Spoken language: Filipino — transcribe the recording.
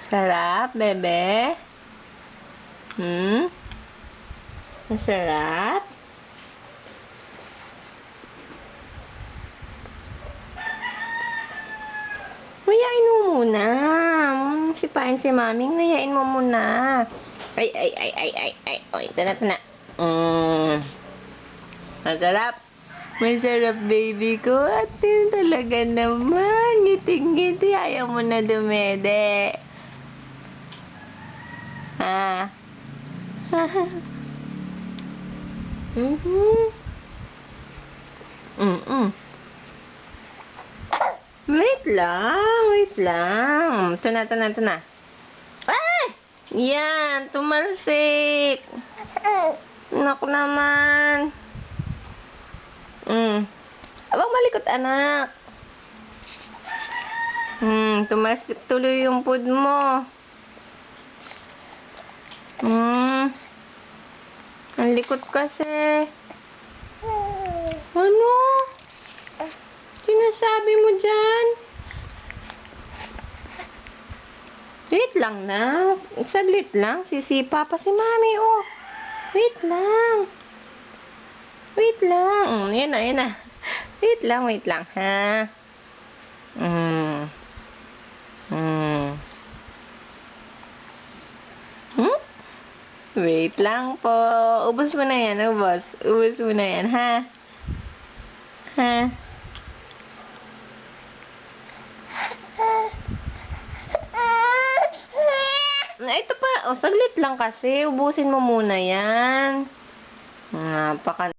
Sarap, bebe? Masarap? Ngayain mo muna. Sipain si mami. Ngayain mo muna. Ay. O, ito na. Masarap. Masarap, baby ko. At yun talaga naman. Ngiti-ngiti. Ayaw mo na dumede. Ha? Wait lang. Ito na. Ay! Yan, tumalsik. Naku naman. Abang malikot, anak. Tumalsik tuloy yung food mo. Ang likot kasi. Ano? Sinasabi mo dyan? Wait lang na. Saglit lang. Sisipa pa si mami, oh. Wait lang. Yan na. Wait lang, ha? Wait lang po. Ubus mo na yan, ubus. Ubus mo na yan, ha? Ha? Ito pa. Saglit lang kasi. Ubusin mo muna yan. Napaka